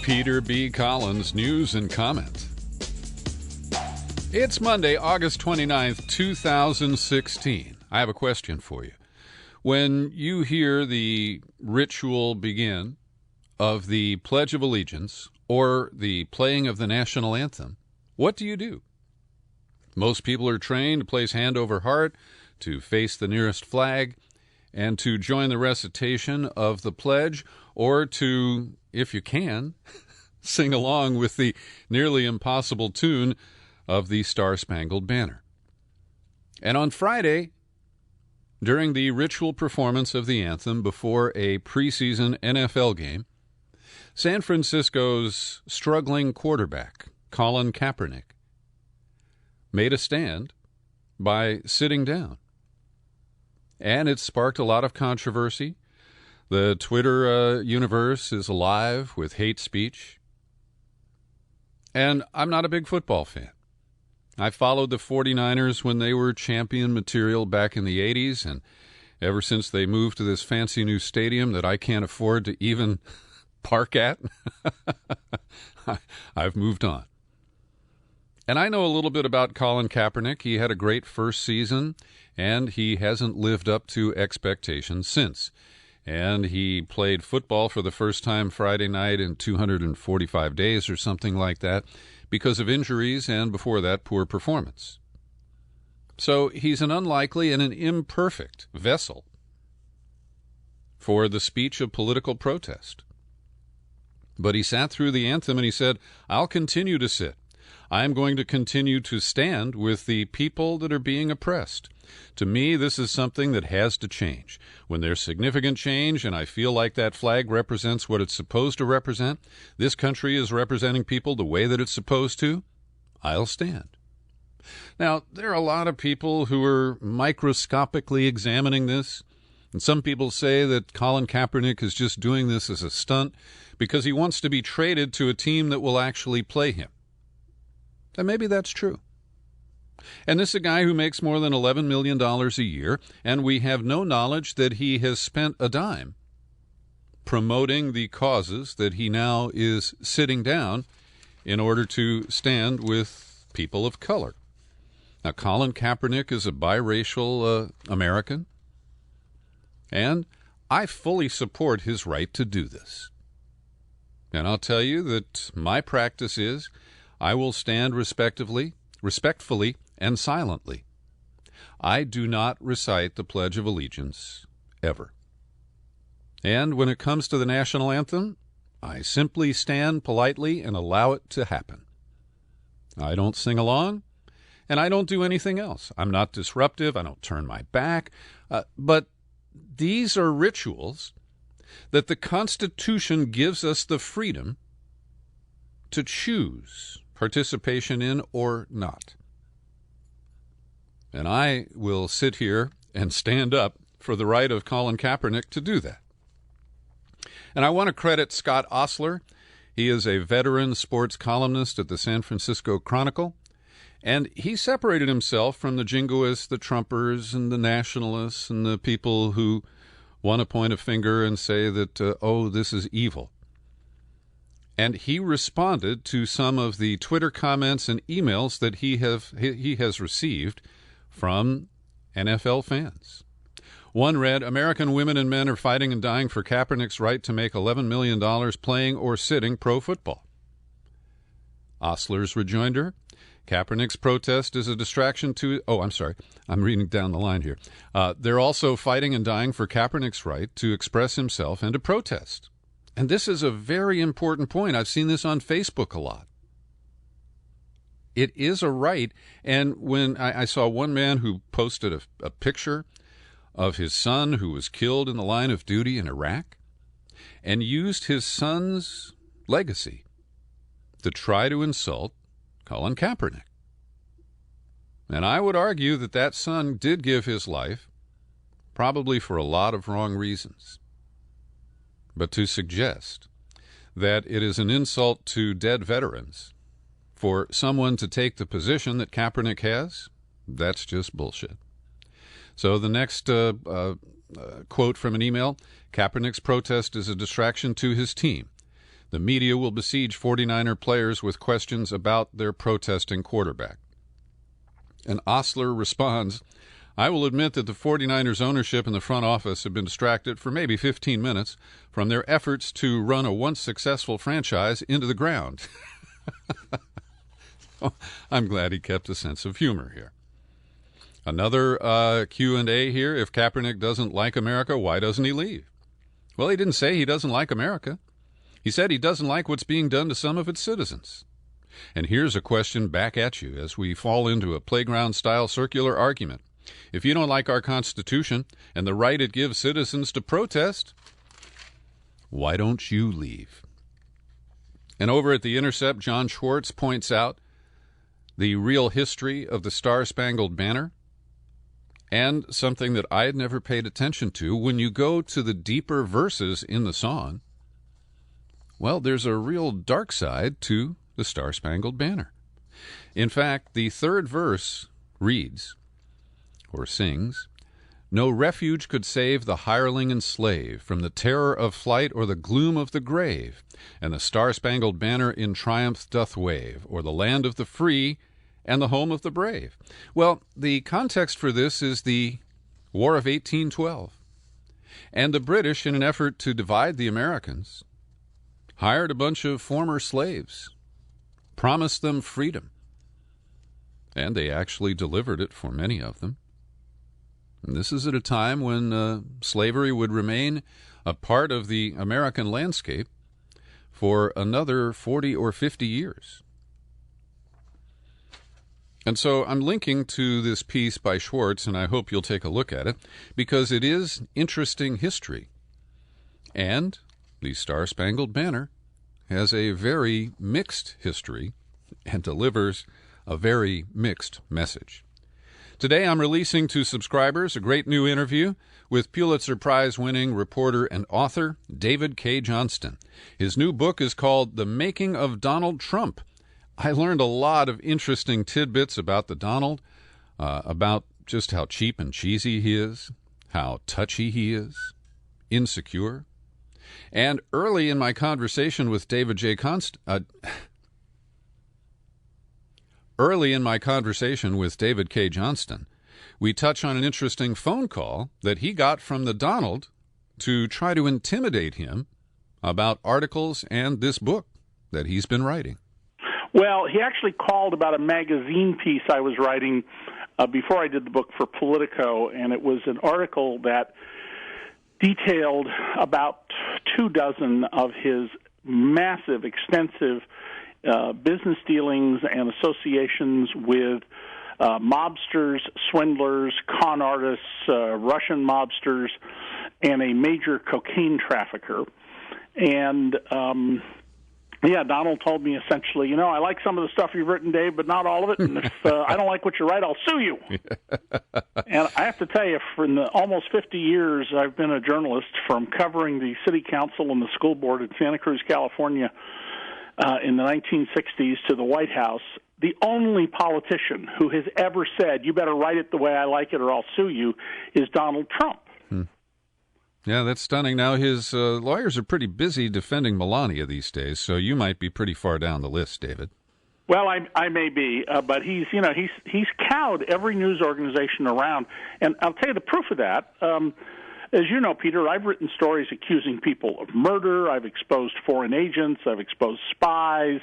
Peter B. Collins, news and comment. It's Monday, August 29th, 2016. I have a question for you. When you hear the ritual begin of the Pledge of Allegiance or the playing of the national anthem, what do you do? Most people are trained to place hand over heart, to face the nearest flag, and to join the recitation of the pledge, or to, if you can, sing along with the nearly impossible tune of the Star-Spangled Banner. And on Friday, during the ritual performance of the anthem before a preseason NFL game, San Francisco's struggling quarterback, Colin Kaepernick, made a stand by sitting down. And it sparked a lot of controversy. The Twitter universe is alive with hate speech. And I'm not a big football fan. I followed the 49ers when they were champion material back in the 80s, and ever since they moved to this fancy new stadium that I can't afford to even park at, I've moved on. And I know a little bit about Colin Kaepernick. He had a great first season, and he hasn't lived up to expectations since. And he played football for the first time Friday night in 245 days or something like that because of injuries and, before that, poor performance. So he's an unlikely and an imperfect vessel for the speech of political protest. But he sat through the anthem and he said, "I'll continue to sit. I'm going to continue to stand with the people that are being oppressed. To me, this is something that has to change. When there's significant change and I feel like that flag represents what it's supposed to represent, this country is representing people the way that it's supposed to, I'll stand." Now, there are a lot of people who are microscopically examining this, and some people say that Colin Kaepernick is just doing this as a stunt because he wants to be traded to a team that will actually play him. And maybe that's true. And this is a guy who makes more than $11 million a year, and we have no knowledge that he has spent a dime promoting the causes that he now is sitting down in order to stand with people of color. Now, Colin Kaepernick is a biracial American, and I fully support his right to do this. And I'll tell you that my practice is I will stand respectfully, and silently. I do not recite the Pledge of Allegiance ever. And when it comes to the national anthem, I simply stand politely and allow it to happen. I don't sing along, and I don't do anything else. I'm not disruptive. I don't turn my back. But these are rituals that the Constitution gives us the freedom to choose participation in or not. And I will sit here and stand up for the right of Colin Kaepernick to do that. And I want to credit Scott Osler. He is a veteran sports columnist at the San Francisco Chronicle, and he separated himself from the jingoists, the Trumpers, and the nationalists, and the people who want to point a finger and say that, this is evil. And he responded to some of the Twitter comments and emails that he has received from NFL fans. One read, "American women and men are fighting and dying for Kaepernick's right to make $11 million playing or sitting pro football." Osler's rejoinder, "Kaepernick's protest is a distraction to..." I'm reading down the line here. "They're also fighting and dying for Kaepernick's right to express himself and to protest." And this is a very important point. I've seen this on Facebook a lot. It is a right. And when I saw one man who posted a picture of his son who was killed in the line of duty in Iraq and used his son's legacy to try to insult Colin Kaepernick. And I would argue that that son did give his life, probably for a lot of wrong reasons. But to suggest that it is an insult to dead veterans for someone to take the position that Kaepernick has, that's just bullshit. So the next quote from an email, "Kaepernick's protest is a distraction to his team. The media will besiege 49er players with questions about their protesting quarterback. And Osler responds, I will admit that the 49ers ownership and the front office have been distracted for maybe 15 minutes from their efforts to run a once successful franchise into the ground. I'm glad he kept a sense of humor here. Another Q&A here. If Kaepernick doesn't like America, why doesn't he leave? Well, he didn't say he doesn't like America. He said he doesn't like what's being done to some of its citizens. And here's a question back at you as we fall into a playground-style circular argument. If you don't like our Constitution and the right it gives citizens to protest, why don't you leave? And over at The Intercept, John Schwartz points out the real history of the Star-Spangled Banner, and something that I had never paid attention to. When you go to the deeper verses in the song, well, there's a real dark side to the Star-Spangled Banner. In fact, the third verse reads, or sings, no refuge could save the hireling and slave from the terror of flight or the gloom of the grave, and the Star-Spangled Banner in triumph doth wave, or the land of the free and the home of the brave. Well, the context for this is the War of 1812. And the British, in an effort to divide the Americans, hired a bunch of former slaves, promised them freedom, and they actually delivered it for many of them. And this is at a time when slavery would remain a part of the American landscape for another 40 or 50 years. And so I'm linking to this piece by Schwartz, and I hope you'll take a look at it, because it is interesting history. And the Star-Spangled Banner has a very mixed history and delivers a very mixed message. Today I'm releasing to subscribers a great new interview with Pulitzer Prize-winning reporter and author David K. Johnston. His new book is called The Making of Donald Trump. I learned a lot of interesting tidbits about the Donald, about just how cheap and cheesy he is, how touchy he is, insecure. And early in my conversation with David K. Johnston, we touch on an interesting phone call that he got from the Donald to try to intimidate him about articles and this book that he's been writing. Well, he actually called about a magazine piece I was writing before I did the book for Politico, and it was an article that detailed about 24 of his massive, extensive business dealings and associations with mobsters, swindlers, con artists, Russian mobsters, and a major cocaine trafficker. And Donald told me essentially, I like some of the stuff you've written, Dave, but not all of it. And if I don't like what you write, I'll sue you. And I have to tell you, for the almost 50 years I've been a journalist, from covering the city council and the school board in Santa Cruz, California, in the 1960s to the White House, the only politician who has ever said, you better write it the way I like it or I'll sue you, is Donald Trump. Yeah, that's stunning. Now, his lawyers are pretty busy defending Melania these days, so you might be pretty far down the list, David. Well, I may be, but he's cowed every news organization around. And I'll tell you the proof of that. As you know, Peter, I've written stories accusing people of murder. I've exposed foreign agents. I've exposed spies,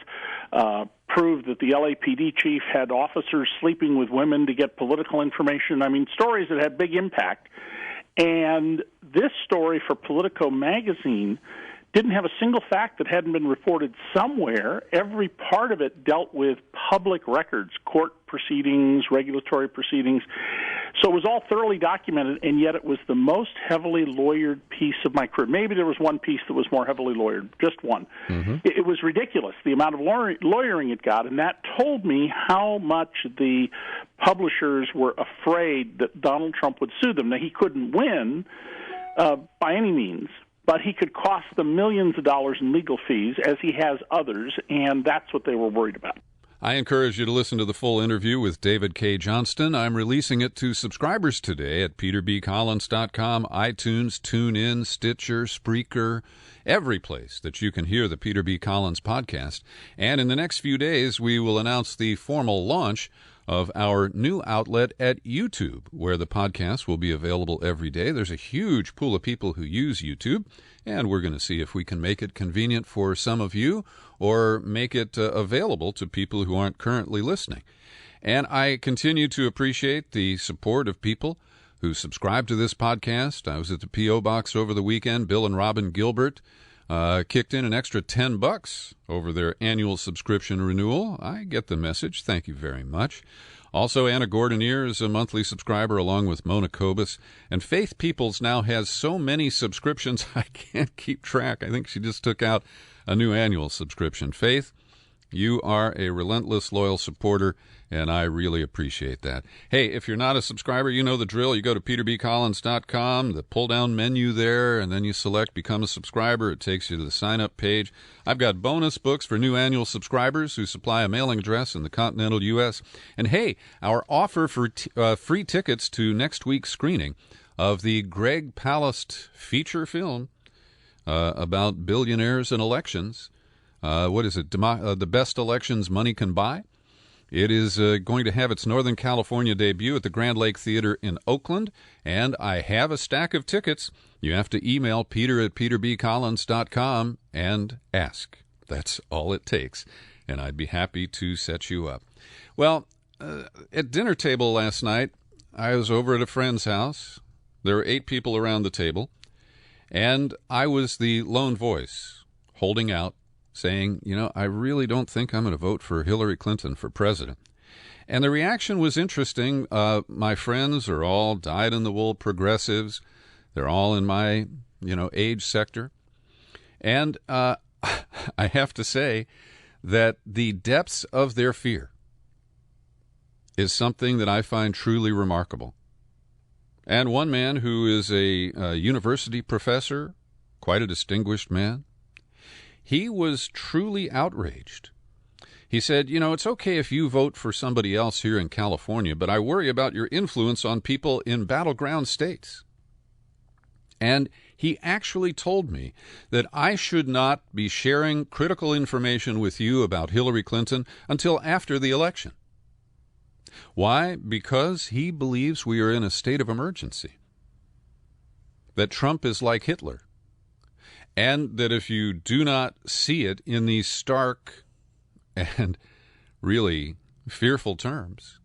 proved that the LAPD chief had officers sleeping with women to get political information. I mean, stories that had big impact. And this story for Politico magazine didn't have a single fact that hadn't been reported somewhere. Every part of it dealt with public records, court proceedings, regulatory proceedings. So it was all thoroughly documented, and yet it was the most heavily lawyered piece of my career. Maybe there was one piece that was more heavily lawyered, just one. Mm-hmm. It was ridiculous, the amount of lawyering it got, and that told me how much the publishers were afraid that Donald Trump would sue them. Now, he couldn't win by any means, but he could cost them millions of dollars in legal fees, as he has others, and that's what they were worried about. I encourage you to listen to the full interview with David K. Johnston. I'm releasing it to subscribers today at peterbcollins.com, iTunes, TuneIn, Stitcher, Spreaker, every place that you can hear the Peter B. Collins podcast. And in the next few days, we will announce the formal launch of our new outlet at YouTube, where the podcast will be available every day. There's a huge pool of people who use YouTube, and we're going to see if we can make it convenient for some of you or make it available to people who aren't currently listening. And I continue to appreciate the support of people who subscribe to this podcast. I was at the P.O. Box over the weekend. Bill and Robin Gilbert kicked in an extra $10 over their annual subscription renewal. I get the message. Thank you very much. Also, Anna Gordonier is a monthly subscriber, along with Mona Kobus. And Faith Peoples now has so many subscriptions, I can't keep track. I think she just took out a new annual subscription. Faith, you are a relentless, loyal supporter, and I really appreciate that. Hey, if you're not a subscriber, you know the drill. You go to peterbcollins.com, the pull-down menu there, and then you select Become a Subscriber. It takes you to the sign-up page. I've got bonus books for new annual subscribers who supply a mailing address in the continental U.S. And hey, our offer for free tickets to next week's screening of the Greg Palast feature film about billionaires and elections. What is it? The Best Elections Money Can Buy. It is going to have its Northern California debut at the Grand Lake Theater in Oakland, and I have a stack of tickets. You have to email peter@peterbcollins.com and ask. That's all it takes, and I'd be happy to set you up. Well, at dinner table last night, I was over at a friend's house. There were 8 people around the table, and I was the lone voice holding out, saying, I really don't think I'm going to vote for Hillary Clinton for president. And the reaction was interesting. My friends are all dyed-in-the-wool progressives. They're all in my, age sector. And I have to say that the depths of their fear is something that I find truly remarkable. And one man who is a university professor, quite a distinguished man, he was truly outraged. He said, it's okay if you vote for somebody else here in California, but I worry about your influence on people in battleground states. And he actually told me that I should not be sharing critical information with you about Hillary Clinton until after the election. Why? Because he believes we are in a state of emergency. That Trump is like Hitler. And that if you do not see it in these stark and really fearful terms,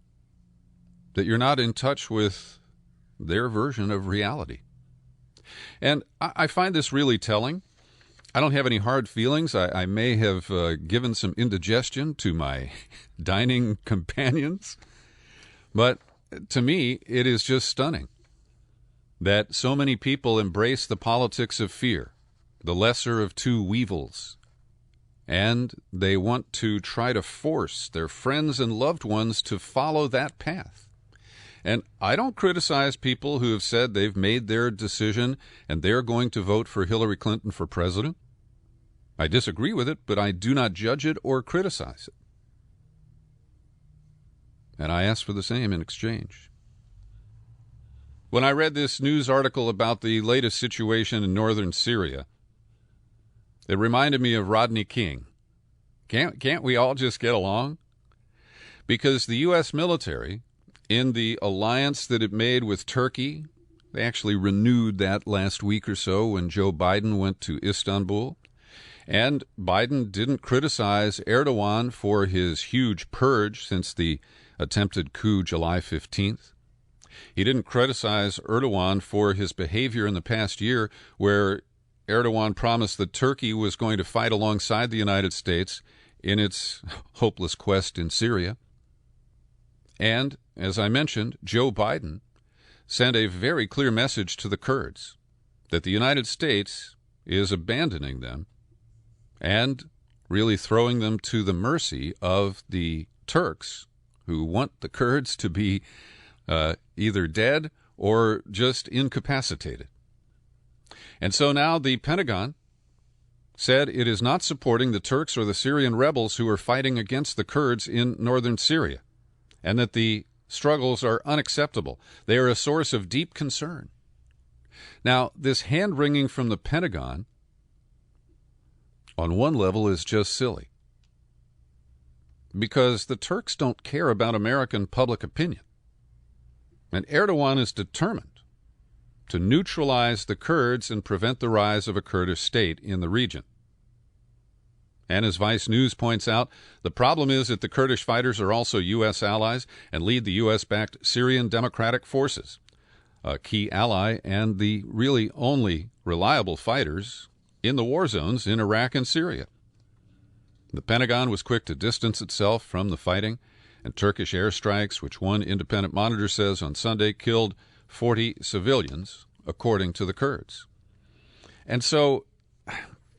that you're not in touch with their version of reality. And I find this really telling. I don't have any hard feelings. I may have given some indigestion to my dining companions. But to me, it is just stunning that so many people embrace the politics of fear, the lesser of two weevils, and they want to try to force their friends and loved ones to follow that path. And I don't criticize people who have said they've made their decision and they're going to vote for Hillary Clinton for president. I disagree with it, but I do not judge it or criticize it. And I ask for the same in exchange. When I read this news article about the latest situation in northern Syria, it reminded me of Rodney King. Can't we all just get along? Because the U.S. military, in the alliance that it made with Turkey, they actually renewed that last week or so when Joe Biden went to Istanbul. And Biden didn't criticize Erdogan for his huge purge since the attempted coup July 15th. He didn't criticize Erdogan for his behavior in the past year, where Erdogan promised that Turkey was going to fight alongside the United States in its hopeless quest in Syria. And, as I mentioned, Joe Biden sent a very clear message to the Kurds that the United States is abandoning them and really throwing them to the mercy of the Turks, who want the Kurds to be either dead or just incapacitated. And so now the Pentagon said it is not supporting the Turks or the Syrian rebels who are fighting against the Kurds in northern Syria, and that the struggles are unacceptable. They are a source of deep concern. Now, this hand-wringing from the Pentagon, on one level, is just silly, because the Turks don't care about American public opinion. And Erdogan is determined to neutralize the Kurds and prevent the rise of a Kurdish state in the region. And as Vice News points out, the problem is that the Kurdish fighters are also U.S. allies and lead the U.S.-backed Syrian Democratic Forces, a key ally and the really only reliable fighters in the war zones in Iraq and Syria. The Pentagon was quick to distance itself from the fighting, and Turkish airstrikes, which one independent monitor says on Sunday killed 40 civilians, according to the Kurds. And so,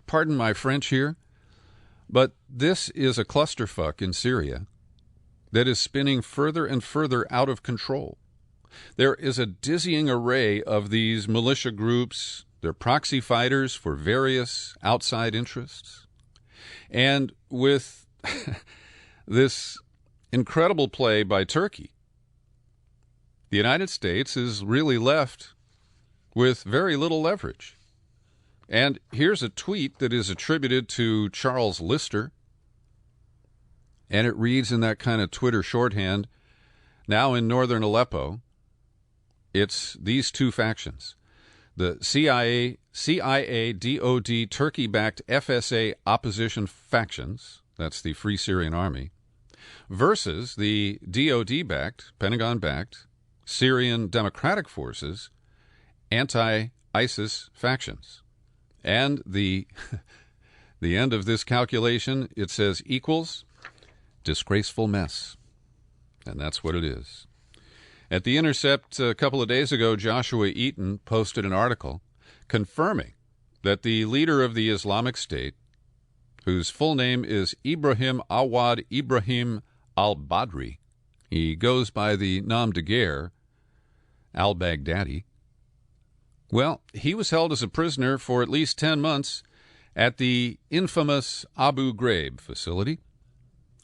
pardon my French here, but this is a clusterfuck in Syria that is spinning further and further out of control. There is a dizzying array of these militia groups. They're proxy fighters for various outside interests. And with this incredible play by Turkey, the United States is really left with very little leverage. And here's a tweet that is attributed to Charles Lister, and it reads in that kind of Twitter shorthand, now in northern Aleppo, it's these two factions, the CIA, DOD, Turkey-backed FSA opposition factions, that's the Free Syrian Army, versus the DOD-backed, Pentagon-backed, Syrian Democratic Forces, anti-ISIS factions. And the end of this calculation, it says equals disgraceful mess. And that's what it is. At The Intercept a couple of days ago, Joshua Eaton posted an article confirming that the leader of the Islamic State, whose full name is Ibrahim Awad Ibrahim al-Badri, he goes by the nom de guerre al-Baghdadi, well, he was held as a prisoner for at least 10 months at the infamous Abu Ghraib facility,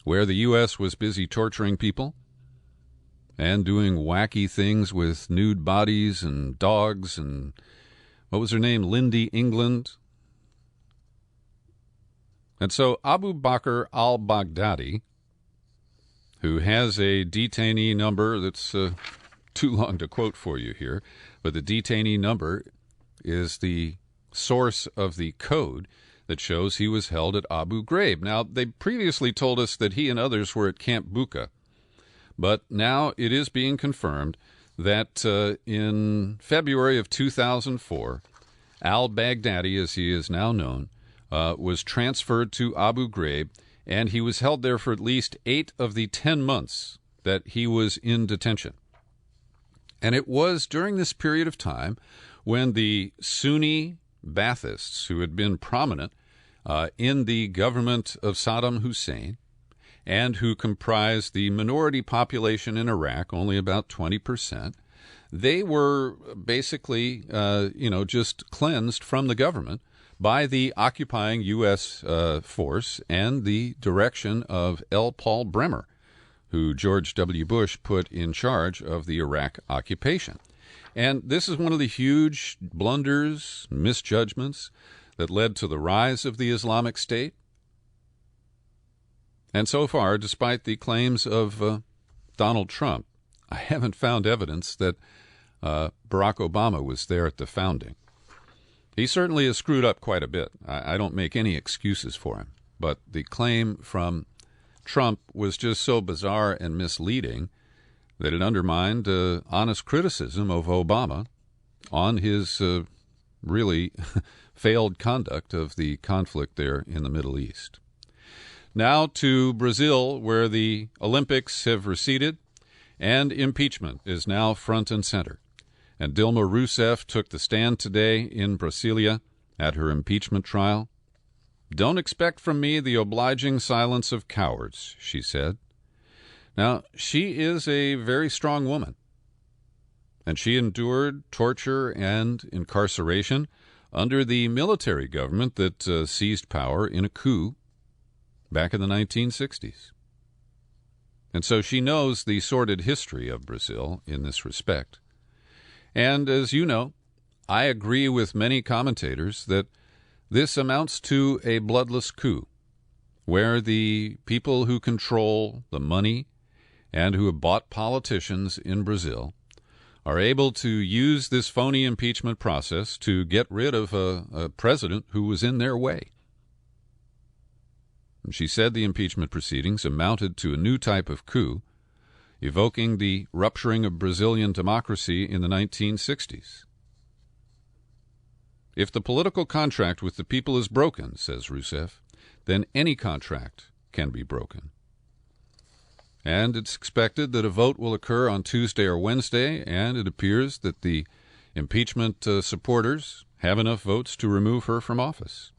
where the U.S. was busy torturing people and doing wacky things with nude bodies and dogs and, what was her name, Lindy England. And so Abu Bakr al-Baghdadi, who has a detainee number that's too long to quote for you here, but the detainee number is the source of the code that shows he was held at Abu Ghraib. Now, they previously told us that he and others were at Camp Bucca, but now it is being confirmed that in February of 2004, al-Baghdadi, as he is now known, was transferred to Abu Ghraib, and he was held there for at least 8 of the 10 months that he was in detention. And it was during this period of time when the Sunni Baathists, who had been prominent in the government of Saddam Hussein and who comprised the minority population in Iraq, only about 20%, they were basically, just cleansed from the government by the occupying U.S. force and the direction of L. Paul Bremer, who George W. Bush put in charge of the Iraq occupation. And this is one of the huge blunders, misjudgments that led to the rise of the Islamic State. And so far, despite the claims of Donald Trump, I haven't found evidence that Barack Obama was there at the founding. He certainly has screwed up quite a bit. I don't make any excuses for him. But the claim from Trump was just so bizarre and misleading that it undermined honest criticism of Obama on his really failed conduct of the conflict there in the Middle East. Now to Brazil, where the Olympics have receded and impeachment is now front and center. And Dilma Rousseff took the stand today in Brasilia at her impeachment trial. "Don't expect from me the obliging silence of cowards," she said. Now, she is a very strong woman, and she endured torture and incarceration under the military government that seized power in a coup back in the 1960s. And so she knows the sordid history of Brazil in this respect. And as you know, I agree with many commentators that this amounts to a bloodless coup, where the people who control the money and who have bought politicians in Brazil are able to use this phony impeachment process to get rid of a president who was in their way. And she said the impeachment proceedings amounted to a new type of coup, evoking the rupturing of Brazilian democracy in the 1960s. If the political contract with the people is broken, says Rousseff, then any contract can be broken. And it's expected that a vote will occur on Tuesday or Wednesday, and it appears that the impeachment supporters have enough votes to remove her from office.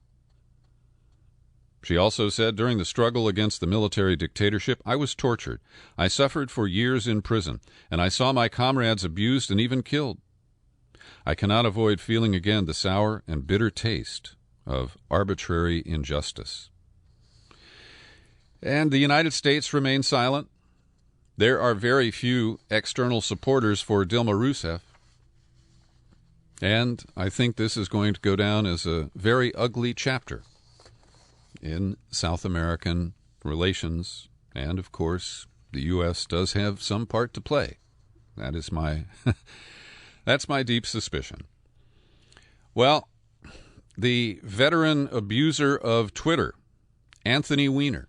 She also said, during the struggle against the military dictatorship, I was tortured. I suffered for years in prison, and I saw my comrades abused and even killed. I cannot avoid feeling again the sour and bitter taste of arbitrary injustice. And the United States remains silent. There are very few external supporters for Dilma Rousseff. And I think this is going to go down as a very ugly chapter in South American relations. And, of course, the U.S. does have some part to play. That is my that's my deep suspicion. Well, the veteran abuser of Twitter, Anthony Weiner,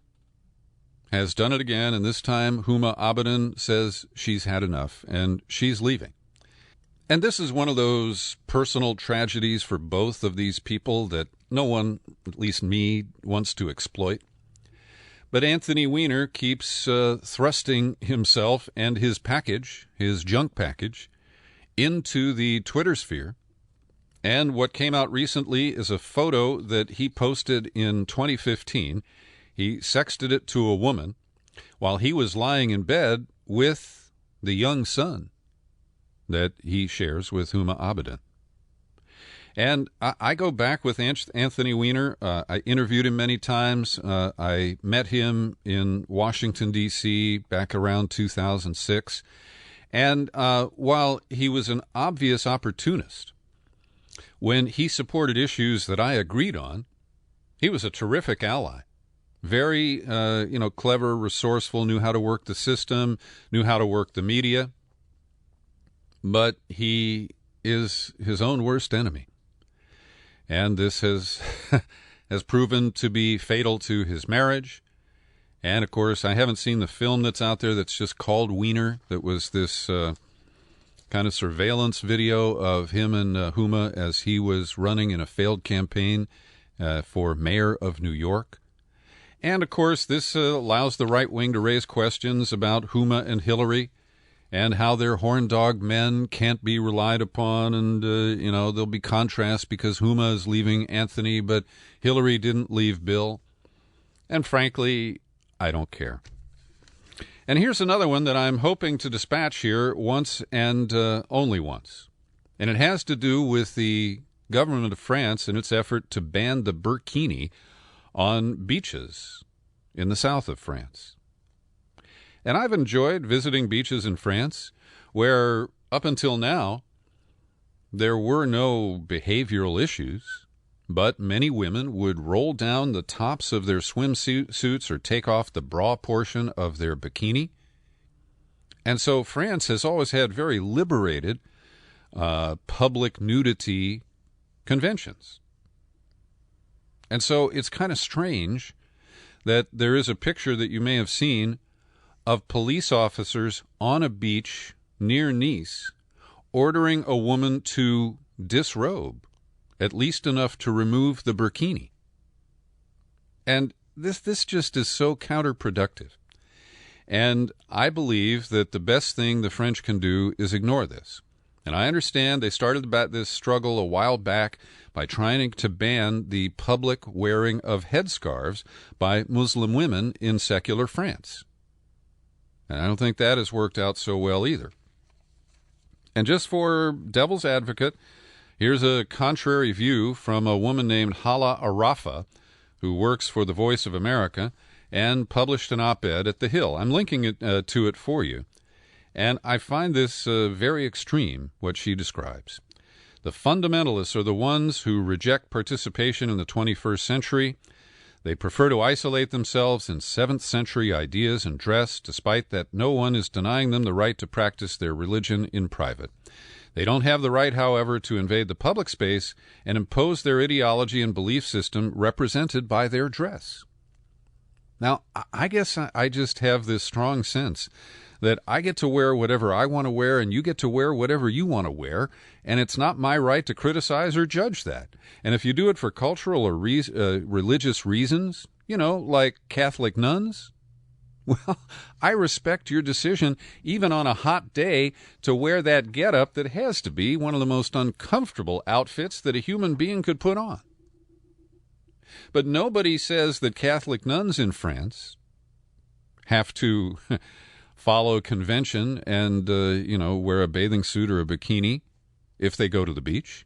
has done it again, and this time Huma Abedin says she's had enough, and she's leaving. And this is one of those personal tragedies for both of these people that no one, at least me, wants to exploit. But Anthony Weiner keeps thrusting himself and his package, his junk package, into the Twitter sphere. And what came out recently is a photo that he posted in 2015. He sexted it to a woman while he was lying in bed with the young son that he shares with Huma Abedin. And I go back with Anthony Weiner. I interviewed him many times. I met him in Washington, D.C. back around 2006. And while he was an obvious opportunist, when he supported issues that I agreed on, he was a terrific ally. Very, clever, resourceful, knew how to work the system, knew how to work the media. But he is his own worst enemy. And this has has proven to be fatal to his marriage. And, of course, I haven't seen the film that's out there that's just called Weiner, that was this kind of surveillance video of him and Huma as he was running in a failed campaign for mayor of New York. And, of course, this allows the right wing to raise questions about Huma and Hillary and how their horn-dog men can't be relied upon. And, there'll be contrast because Huma is leaving Anthony, but Hillary didn't leave Bill. And, frankly, I don't care. And here's another one that I'm hoping to dispatch here once and only once. And it has to do with the government of France and its effort to ban the burkini on beaches in the south of France. And I've enjoyed visiting beaches in France where, up until now, there were no behavioral issues, but many women would roll down the tops of their swimsuits or take off the bra portion of their bikini. And so France has always had very liberated public nudity conventions. And so it's kind of strange that there is a picture that you may have seen of police officers on a beach near Nice ordering a woman to disrobe, at least enough to remove the burkini. And this just is so counterproductive. And I believe that the best thing the French can do is ignore this. And I understand they started this struggle a while back by trying to ban the public wearing of headscarves by Muslim women in secular France. And I don't think that has worked out so well either. And just for devil's advocate, Here's a contrary view from a woman named Hala Arafa, who works for the Voice of America and published an op-ed at The Hill. I'm linking it to it for you. And I find this very extreme, what she describes. The fundamentalists are the ones who reject participation in the 21st century. They prefer to isolate themselves in 7th century ideas and dress, despite that no one is denying them the right to practice their religion in private. They don't have the right, however, to invade the public space and impose their ideology and belief system represented by their dress. Now, I guess I just have this strong sense that I get to wear whatever I want to wear and you get to wear whatever you want to wear, and it's not my right to criticize or judge that. And if you do it for cultural or religious reasons, like Catholic nuns, well, I respect your decision, even on a hot day, to wear that getup that has to be one of the most uncomfortable outfits that a human being could put on. But nobody says that Catholic nuns in France have to follow convention and, wear a bathing suit or a bikini if they go to the beach.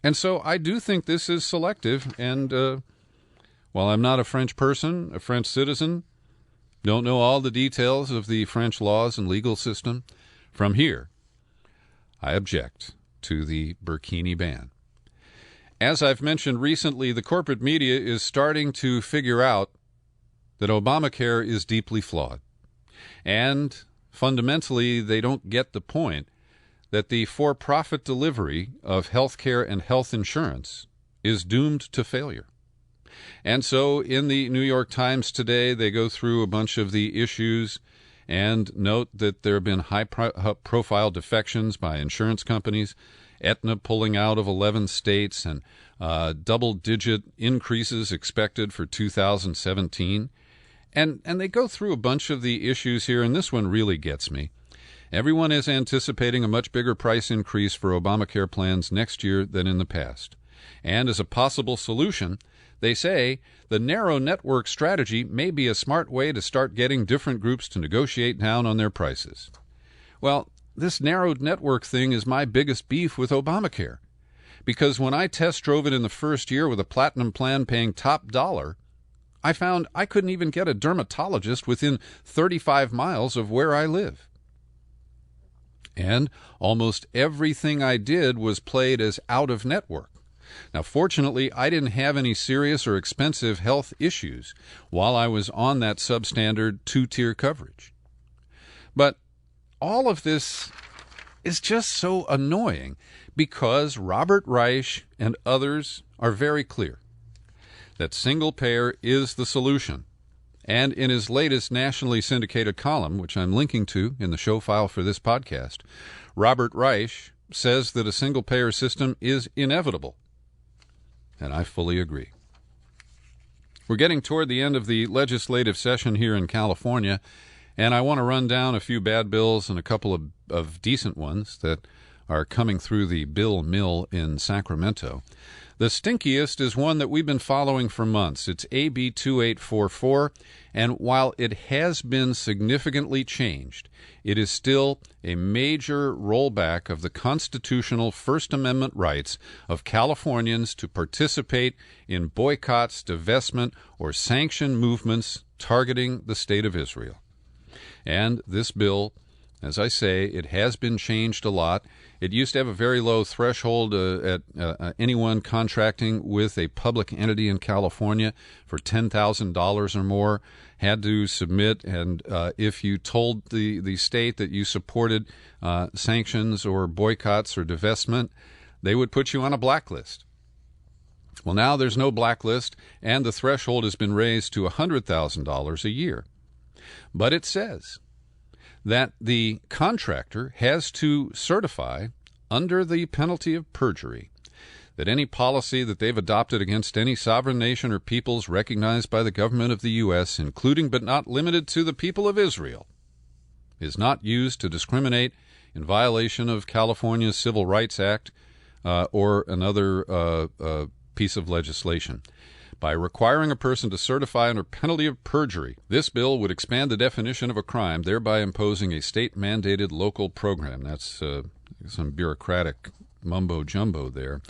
And so I do think this is selective. And while I'm not a French person, a French citizen, don't know all the details of the French laws and legal system, from here, I object to the burkini ban. As I've mentioned recently, the corporate media is starting to figure out that Obamacare is deeply flawed. And fundamentally, they don't get the point that the for-profit delivery of health care and health insurance is doomed to failure. And so in the New York Times today, they go through a bunch of the issues and note that there have been high-profile defections by insurance companies, Aetna pulling out of 11 states, and double-digit increases expected for 2017. And they go through a bunch of the issues here, and this one really gets me. Everyone is anticipating a much bigger price increase for Obamacare plans next year than in the past. And as a possible solution, they say the narrow network strategy may be a smart way to start getting different groups to negotiate down on their prices. Well, this narrowed network thing is my biggest beef with Obamacare. Because when I test drove it in the first year with a platinum plan paying top dollar, I found I couldn't even get a dermatologist within 35 miles of where I live. And almost everything I did was played as out of network. Now, fortunately, I didn't have any serious or expensive health issues while I was on that substandard 2-tier coverage. But all of this is just so annoying because Robert Reich and others are very clear that single payer is the solution. And in his latest nationally syndicated column, which I'm linking to in the show file for this podcast, Robert Reich says that a single payer system is inevitable. And I fully agree. We're getting toward the end of the legislative session here in California, and I want to run down a few bad bills and a couple of decent ones that are coming through the bill mill in Sacramento. The stinkiest is one that we've been following for months. It's AB 2844, and while it has been significantly changed, it is still a major rollback of the constitutional First Amendment rights of Californians to participate in boycotts, divestment, or sanction movements targeting the State of Israel. And this bill, as I say, it has been changed a lot. It used to have a very low threshold at anyone contracting with a public entity in California for $10,000 or more had to submit, and if you told the state that you supported sanctions or boycotts or divestment, they would put you on a blacklist. Well, now there's no blacklist, and the threshold has been raised to $100,000 a year. But it says that the contractor has to certify, under the penalty of perjury, that any policy that they've adopted against any sovereign nation or peoples recognized by the government of the U.S., including but not limited to the people of Israel, is not used to discriminate in violation of California's Civil Rights Act or another piece of legislation. By requiring a person to certify under penalty of perjury, this bill would expand the definition of a crime, thereby imposing a state-mandated local program. That's some bureaucratic mumbo-jumbo there.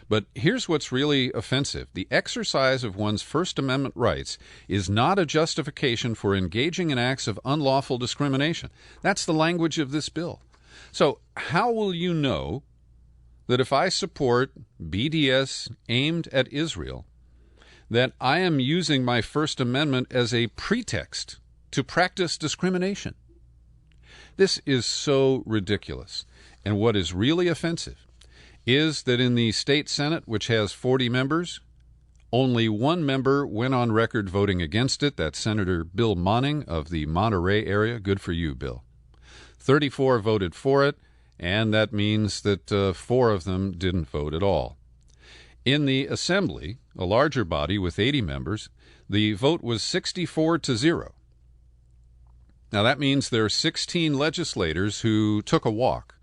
But here's what's really offensive. The exercise of one's First Amendment rights is not a justification for engaging in acts of unlawful discrimination. That's the language of this bill. So how will you know that if I support BDS aimed at Israel, that I am using my First Amendment as a pretext to practice discrimination? This is so ridiculous. And what is really offensive is that in the state Senate, which has 40 members, only one member went on record voting against it. That's Senator Bill Monning of the Monterey area. Good for you, Bill. 34 voted for it, and that means that 4 of them didn't vote at all. In the Assembly, a larger body with 80 members, the vote was 64-0. Now, that means there are 16 legislators who took a walk.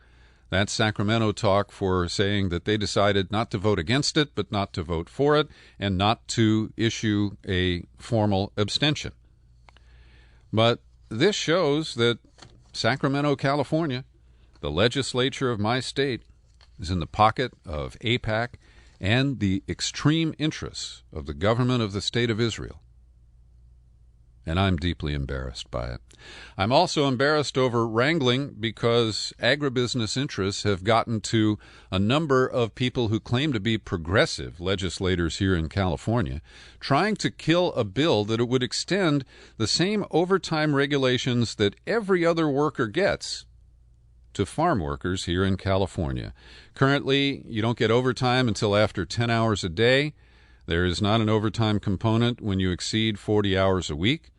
That's Sacramento talk for saying that they decided not to vote against it, but not to vote for it, and not to issue a formal abstention. But this shows that Sacramento, California, the legislature of my state, is in the pocket of AIPAC and the extreme interests of the government of the State of Israel. And I'm deeply embarrassed by it. I'm also embarrassed over wrangling because agribusiness interests have gotten to a number of people who claim to be progressive legislators here in California, trying to kill a bill that it would extend the same overtime regulations that every other worker gets to farm workers here in California. Currently, you don't get overtime until after 10 hours a day. There is not an overtime component when you exceed 40 hours a week.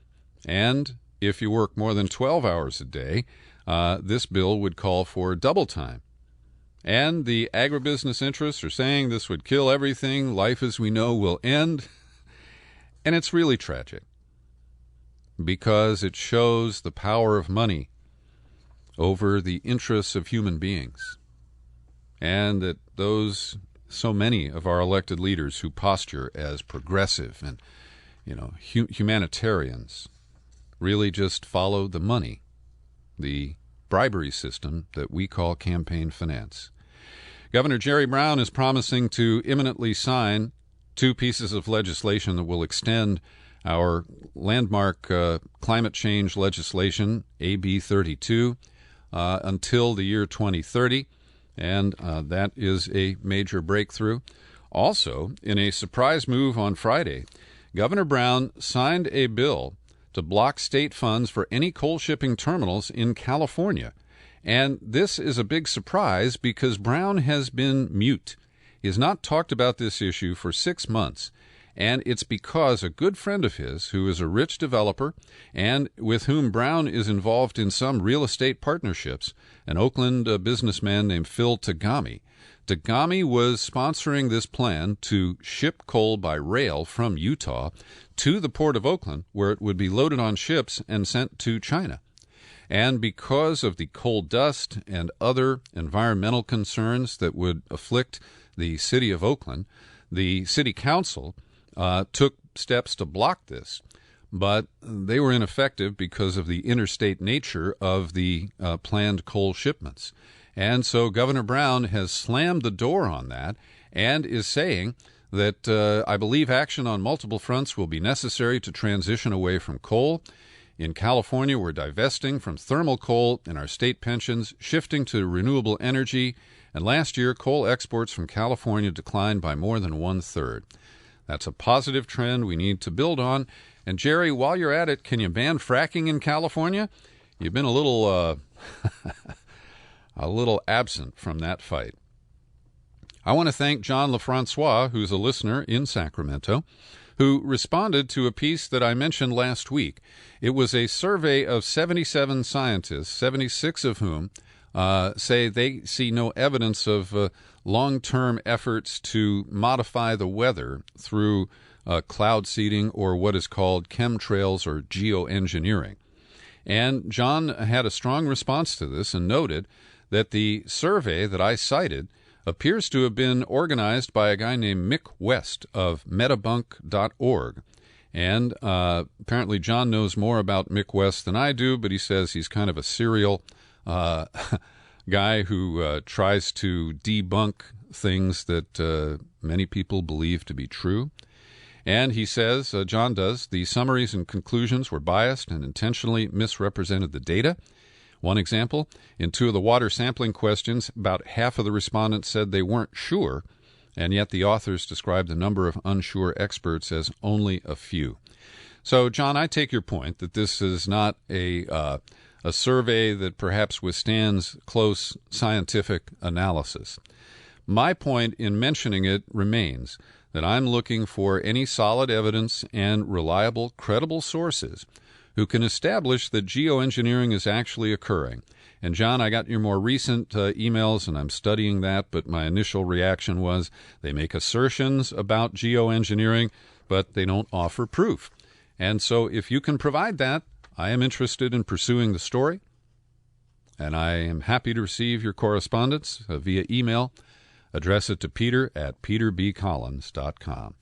And if you work more than 12 hours a day, this bill would call for double time. And the agribusiness interests are saying this would kill everything. Life as we know will end. And it's really tragic because it shows the power of money over the interests of human beings. And that so many of our elected leaders who posture as progressive and, humanitarians really just follow the money, the bribery system that we call campaign finance. Governor Jerry Brown is promising to imminently sign 2 pieces of legislation that will extend our landmark climate change legislation, AB 32, until the year 2030, and that is a major breakthrough. Also, in a surprise move on Friday, Governor Brown signed a bill to block state funds for any coal shipping terminals in California. And this is a big surprise because Brown has been mute. He has not talked about this issue for 6 months. And it's because a good friend of his, who is a rich developer and with whom Brown is involved in some real estate partnerships, an Oakland businessman named Phil Tagami. Tagami was sponsoring this plan to ship coal by rail from Utah to the port of Oakland, where it would be loaded on ships and sent to China. And because of the coal dust and other environmental concerns that would afflict the city of Oakland, the city council took steps to block this. But they were ineffective because of the interstate nature of the planned coal shipments. And so Governor Brown has slammed the door on that and is saying that I believe action on multiple fronts will be necessary to transition away from coal. In California, we're divesting from thermal coal in our state pensions, shifting to renewable energy, and last year, coal exports from California declined by more than 1/3. That's a positive trend we need to build on. And Jerry, while you're at it, can you ban fracking in California? You've been a little absent from that fight. I want to thank John LaFrancois, who's a listener in Sacramento, who responded to a piece that I mentioned last week. It was a survey of 77 scientists, 76 of whom say they see no evidence of long-term efforts to modify the weather through cloud seeding or what is called chemtrails or geoengineering. And John had a strong response to this and noted that the survey that I cited appears to have been organized by a guy named Mick West of metabunk.org. And apparently John knows more about Mick West than I do, but he says he's kind of a serial guy who tries to debunk things that many people believe to be true. And he says, John does, the summaries and conclusions were biased and intentionally misrepresented the data. One example, in 2 of the water sampling questions, about half of the respondents said they weren't sure, and yet the authors described the number of unsure experts as only a few. So, John, I take your point that this is not a survey that perhaps withstands close scientific analysis. My point in mentioning it remains that I'm looking for any solid evidence and reliable, credible sources who can establish that geoengineering is actually occurring. And, John, I got your more recent emails, and I'm studying that, but my initial reaction was they make assertions about geoengineering, but they don't offer proof. And so if you can provide that, I am interested in pursuing the story, and I am happy to receive your correspondence via email. Address it to Peter at peterbcollins.com.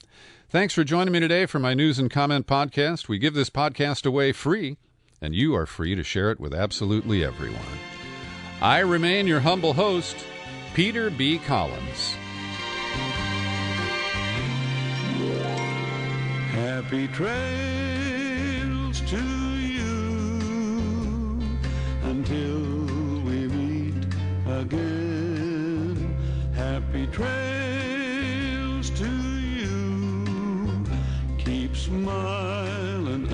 Thanks for joining me today for my News and Comment podcast. We give this podcast away free, and you are free to share it with absolutely everyone. I remain your humble host, Peter B. Collins. Happy trails to you until we meet again. Happy trails to you. Keep smiling